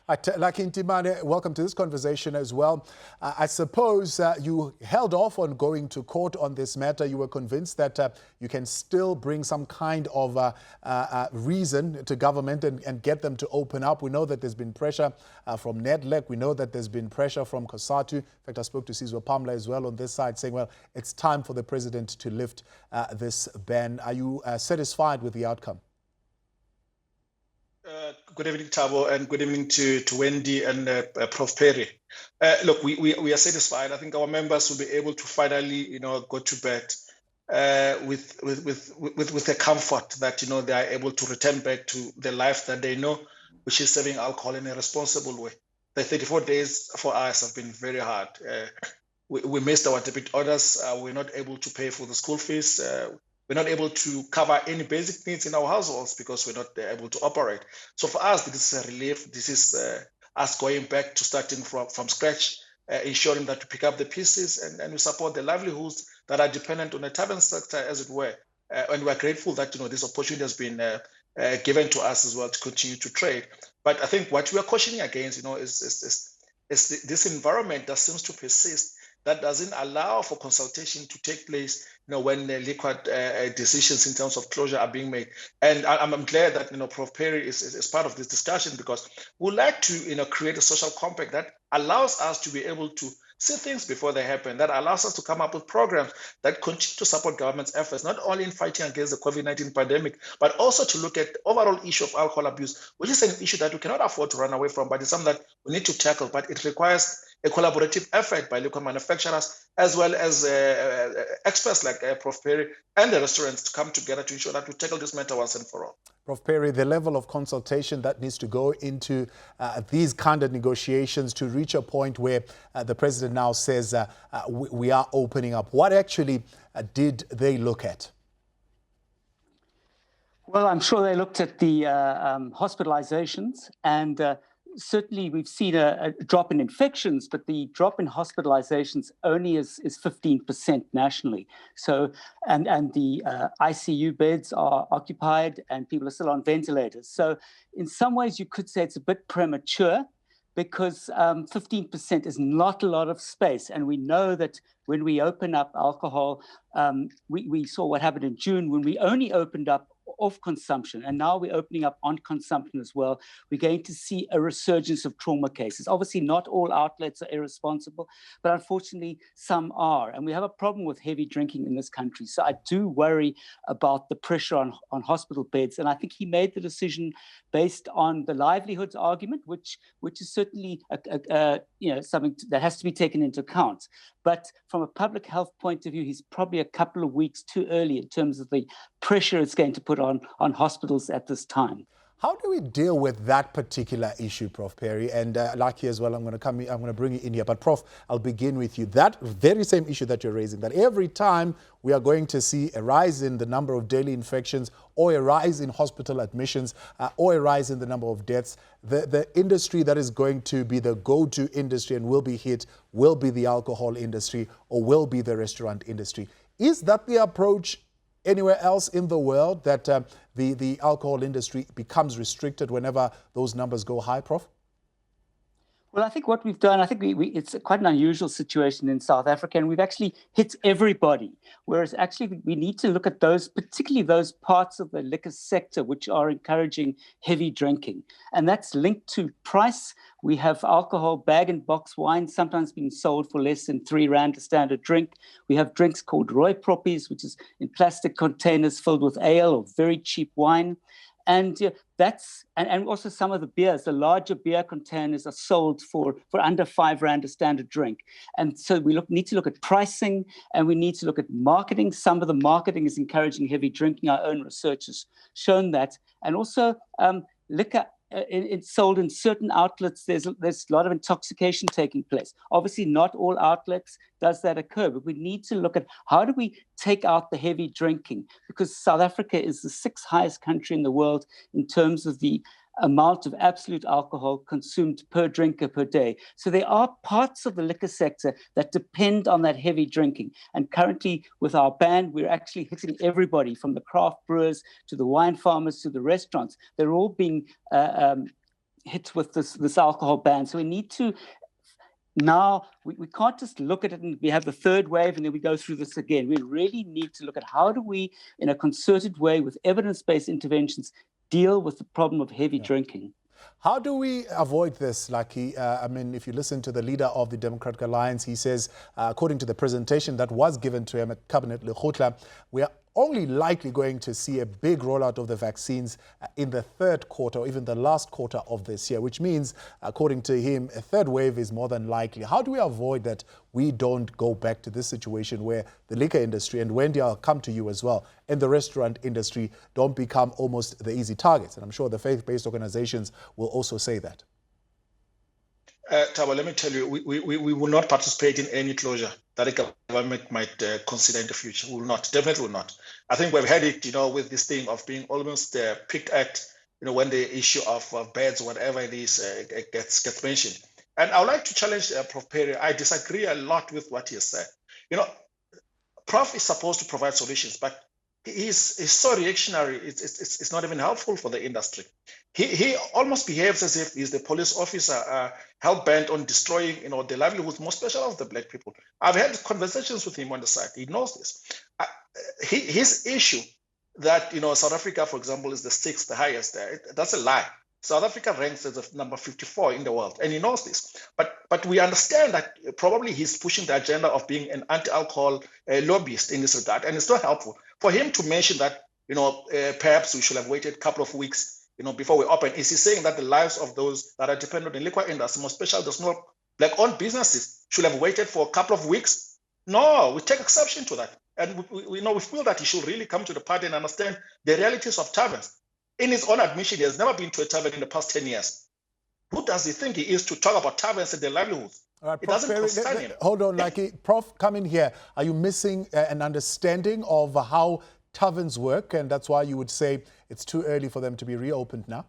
Like Ntimane, welcome to this conversation as well. I suppose you held off on going to court on this matter. You were convinced that you can still bring some kind of reason to government and get them to open up. We know that there's been pressure from NEDLEC. We know that there's been pressure from COSATU. In fact, I spoke to Sizwe Pamla as well on this side saying, well, it's time for the president to lift this ban. Are you satisfied with the outcome? Good evening, Thabo, and good evening to Wendy and Prof Parry. Look, we are satisfied. I think our members will be able to finally, go to bed with the comfort that they are able to return back to the life that they know, which is serving alcohol in a responsible way. The 34 days for us have been very hard. We missed our debit orders. We're not able to pay for the school fees. We're not able to cover any basic needs in our households because we're not able to operate. So for us, this is a relief. This is us going back to starting from scratch, ensuring that we pick up the pieces and we support the livelihoods that are dependent on the tavern sector, as it were. And we're grateful that this opportunity has been given to us as well to continue to trade. But I think what we are cautioning against, is this environment that seems to persist, that doesn't allow for consultation to take place, when liquid decisions in terms of closure are being made. And I'm glad that, Prof Parry is part of this discussion, because we'd like to, create a social compact that allows us to be able to see things before they happen, that allows us to come up with programs that continue to support government's efforts, not only in fighting against the COVID-19 pandemic, but also to look at the overall issue of alcohol abuse, which is an issue that we cannot afford to run away from, but it's something that we need to tackle. But it requires a collaborative effort by local manufacturers, as well as experts like Prof Parry and the restaurants to come together to ensure that we tackle this matter once and for all. Prof Parry, the level of consultation that needs to go into these kind of negotiations to reach a point where the president now says we are opening up. What actually did they look at? Well, I'm sure they looked at the hospitalizations, and certainly we've seen a drop in infections, but the drop in hospitalizations only is 15% nationally. So, and the ICU beds are occupied and people are still on ventilators. So in some ways you could say it's a bit premature, because 15% is not a lot of space. And we know that when we open up alcohol, we saw what happened in June when we only opened up off consumption, and now we're opening up on consumption as well. We're going to see a resurgence of trauma cases. Obviously, not all outlets are irresponsible, but unfortunately, some are. And we have a problem with heavy drinking in this country. So I do worry about the pressure on hospital beds. And I think he made the decision based on the livelihoods argument, which is certainly something that has to be taken into account. But from a public health point of view, he's probably a couple of weeks too early in terms of the pressure it's going to put on hospitals at this time. How do we deal with that particular issue, Prof Parry? And like you as well, I'm going to bring you in here. But Prof, I'll begin with you. That very same issue that you're raising, that every time we are going to see a rise in the number of daily infections, or a rise in hospital admissions, or a rise in the number of deaths, the industry that is going to be the go-to industry and will be hit will be the alcohol industry, or will be the restaurant industry. Is that the approach anywhere else in the world, that the alcohol industry becomes restricted whenever those numbers go high, Prof? Well, I think what we've done, I think it's quite an unusual situation in South Africa, and we've actually hit everybody. Whereas actually we need to look at those, particularly those parts of the liquor sector which are encouraging heavy drinking. And that's linked to price. We have alcohol, bag-and-box wine, sometimes being sold for less than R3 a standard drink. We have drinks called Roy Proppies, which is in plastic containers filled with ale or very cheap wine. And and also some of the beers, the larger beer containers are sold for under R5 a standard drink. And so we need to look at pricing, and we need to look at marketing. Some of the marketing is encouraging heavy drinking. Our own research has shown that. And also liquor, it's sold in certain outlets. There's a lot of intoxication taking place. Obviously, not all outlets does that occur, but we need to look at how do we take out the heavy drinking, because South Africa is the 6th highest country in the world in terms of the amount of absolute alcohol consumed per drinker per day. So there are parts of the liquor sector that depend on that heavy drinking. And currently with our ban, we're actually hitting everybody from the craft brewers to the wine farmers to the restaurants. They're all being hit with this alcohol ban. So we need to now, we can't just look at it and we have the third wave and then we go through this again. We really need to look at how do we, in a concerted way with evidence-based interventions, deal with the problem of heavy drinking. How do we avoid this, Lucky? I mean, if you listen to the leader of the Democratic Alliance, he says, according to the presentation that was given to him at Cabinet Lekgotla, we are only likely going to see a big rollout of the vaccines in the third quarter or even the last quarter of this year, which means, according to him, a third wave is more than likely. How do we avoid that we don't go back to this situation where the liquor industry, and Wendy, I'll come to you as well, and the restaurant industry don't become almost the easy targets? And I'm sure the faith-based organizations will also say that. Thabo, let me tell you, we will not participate in any closure that a government might consider in the future. We will not, definitely will not. I think we've had it, with this thing of being almost picked at, when the issue of beds or whatever it is gets mentioned. And I would like to challenge Prof Parry. I disagree a lot with what he has said. Prof is supposed to provide solutions, but he's so reactionary. It's not even helpful for the industry. He almost behaves as if he's the police officer hell-bent on destroying, the livelihoods, more especially of the black people. I've had conversations with him on the side. He knows this. His issue that, South Africa, for example, is the 6th, the highest, that's a lie. South Africa ranks as number 54 in the world, and he knows this. But we understand that probably he's pushing the agenda of being an anti-alcohol lobbyist in this regard, and it's not helpful for him to mention that, perhaps we should have waited a couple of weeks, before we open. Is he saying that the lives of those that are dependent on the liquor industry, more especially the small black-owned businesses, should have waited for a couple of weeks? No, we take exception to that, and we feel that he should really come to the party and understand the realities of taverns. In his own admission, he has never been to a tavern in the past 10 years. Who does he think he is to talk about taverns and their livelihoods? All right, it doesn't concern him. Hold on, Lucky. Prof, come in here. Are you missing an understanding of how taverns work, and that's why you would say it's too early for them to be reopened now?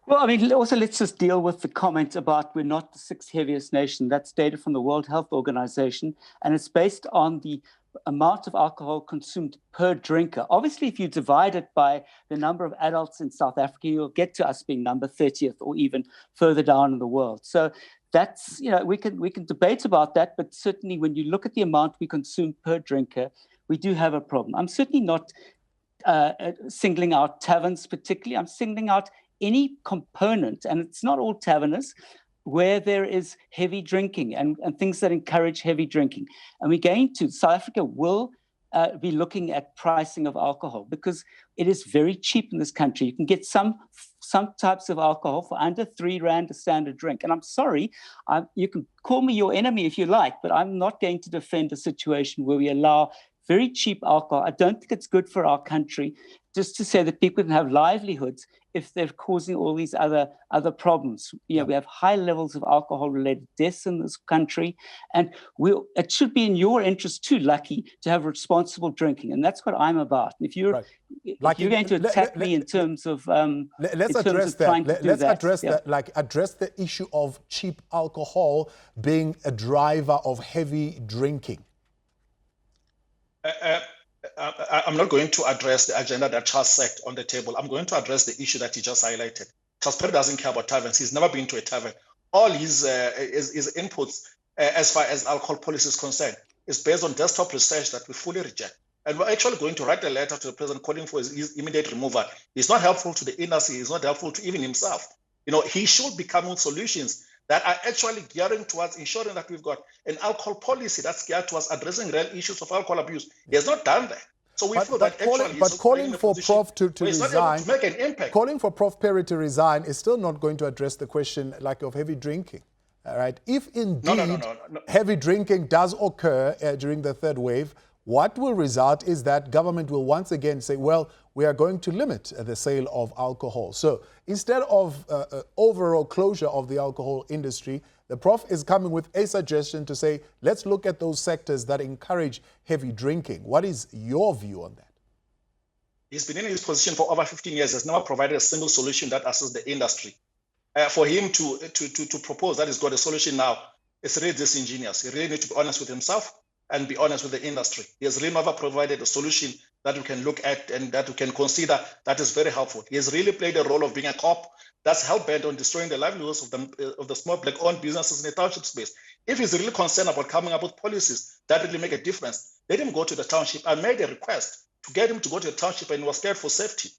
Well, I mean, also let's just deal with the comment about we're not the 6th heaviest nation. That's data from the World Health Organization, and it's based on the amount of alcohol consumed per drinker. Obviously, if you divide it by the number of adults in South Africa, you'll get to us being number 30th or even further down in the world. So that's, we can debate about that, but certainly when you look at the amount we consume per drinker, we do have a problem. I'm certainly not singling out taverns particularly. I'm singling out any component, and it's not all taverners, where there is heavy drinking and things that encourage heavy drinking. And South Africa will be looking at pricing of alcohol because it is very cheap in this country. You can get some types of alcohol for under 3 Rand a standard drink. And I'm sorry, you can call me your enemy if you like, but I'm not going to defend a situation where we allow very cheap alcohol. I don't think it's good for our country just to say that people can have livelihoods if they're causing all these other problems. We have high levels of alcohol-related deaths in this country, and it should be in your interest too, Lucky, to have responsible drinking, and that's what I'm about. If you're going to attack me in terms of let's address that. Address the issue of cheap alcohol being a driver of heavy drinking. I'm not going to address the agenda that Charles set on the table. I'm going to address the issue that he just highlighted. Charles Parry doesn't care about taverns. He's never been to a tavern. All his inputs as far as alcohol policy is concerned is based on desktop research that we fully reject. And we're actually going to write a letter to the president calling for his immediate removal. It's not helpful to the industry. It's not helpful to even himself. He should be coming with solutions that are actually gearing towards ensuring that we've got an alcohol policy that's geared towards addressing real issues of alcohol abuse. He has not done that. So we feel that calling for Prof to resign, to make an impact. Calling for Prof Parry to resign is still not going to address the question of heavy drinking. All right. If indeed heavy drinking does occur during the third wave, what will result is that government will once again say, well, we are going to limit the sale of alcohol. So instead of overall closure of the alcohol industry, the Prof is coming with a suggestion to say, let's look at those sectors that encourage heavy drinking. What is your view on that? He's been in his position for over 15 years, has never provided a single solution that assists the industry. For him to propose that he's got a solution now, it's really disingenuous. He really needs to be honest with himself and be honest with the industry. He has really never provided a solution that we can look at and that we can consider that is very helpful. He has really played a role of being a cop that's hell-bent on destroying the livelihoods of the small black-owned businesses in the township space. If he's really concerned about coming up with policies that really make a difference, let him go to the township. I made a request to get him to go to the township and he was scared for safety.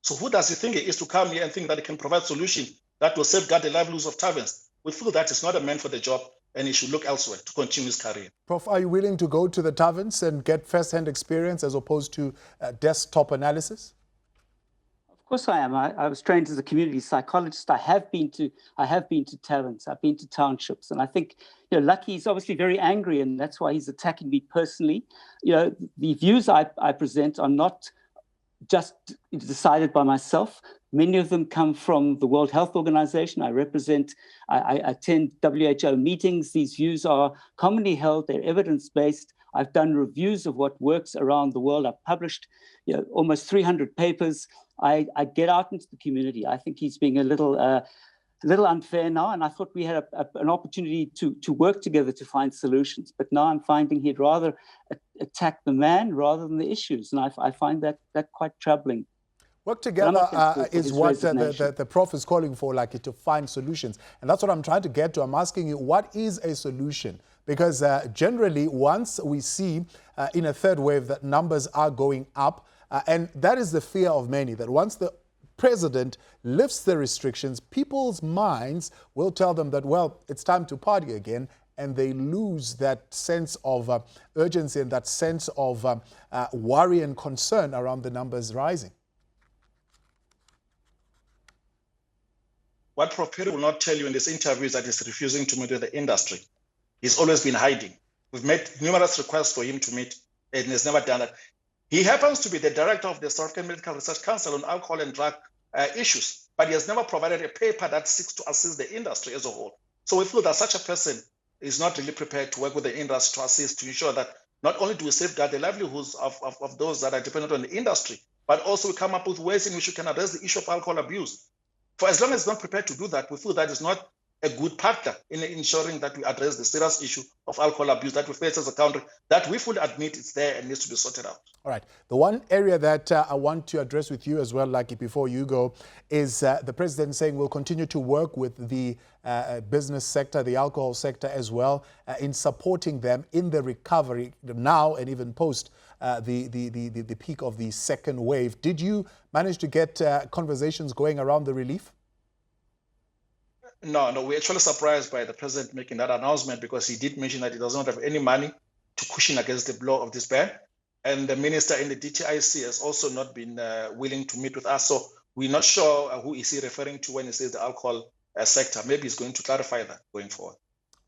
So who does he think he is to come here and think that he can provide solutions that will safeguard the livelihoods of taverns? We feel that he's not a man for the job and he should look elsewhere to continue his career. Prof, are you willing to go to the taverns and get first-hand experience as opposed to desktop analysis? Of course I am. I was trained as a community psychologist. I have been to taverns. I've been to townships, and I think, Lucky, he's obviously very angry, and that's why he's attacking me personally. The views I present are not just decided by myself. Many of them come from the World Health Organization. I attend WHO meetings. These views are commonly held. They're evidence-based. I've done reviews of what works around the world. I've published almost 300 papers. I get out into the community. I think he's being a little unfair now, and I thought we had an opportunity to work together to find solutions. But now I'm finding he'd rather attack the man rather than the issues, and I find that quite troubling. Work together is what the Prof is calling for, like to find solutions. And that's what I'm trying to get to. I'm asking you, what is a solution? Because generally, once we see in a third wave that numbers are going up, and that is the fear of many, that once the president lifts the restrictions, people's minds will tell them that, well, it's time to party again, and they lose that sense of urgency and that sense of worry and concern around the numbers rising. What Prof Parry will not tell you in this interview is that he's refusing to meet with the industry. He's always been hiding. We've made numerous requests for him to meet, and he's never done that. He happens to be the director of the South African Medical Research Council on alcohol and drug issues, but he has never provided a paper that seeks to assist the industry as a whole. So we feel that such a person is not really prepared to work with the industry to assist, to ensure that not only do we safeguard the livelihoods of those that are dependent on the industry, but also we come up with ways in which we can address the issue of alcohol abuse. For as long as it's not prepared to do that, we feel that is not a good partner in ensuring that we address the serious issue of alcohol abuse that we face as a country, that we fully admit it's there and needs to be sorted out. All right. The one area that I want to address with you as well, Lucky, before you go, is the president saying we'll continue to work with the business sector, the alcohol sector as well, in supporting them in the recovery now and even post the peak of the second wave. Did you manage to get conversations going around the relief? No, we're actually surprised by the president making that announcement, because he did mention that he does not have any money to cushion against the blow of this ban. And the minister in the DTIC has also not been willing to meet with us. So we're not sure who is he referring to when he says the alcohol sector. Maybe he's going to clarify that going forward.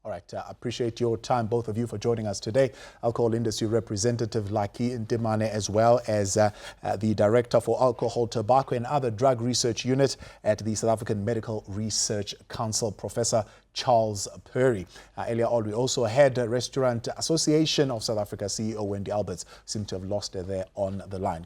All right. I appreciate your time, both of you, for joining us today. Alcohol industry representative Lucky Ntimane, as well as the director for alcohol, tobacco and other drug research unit at the South African Medical Research Council, Professor Charles Parry. Earlier on, we also had Restaurant Association of South Africa CEO Wendy Alberts, seem to have lost her there on the line.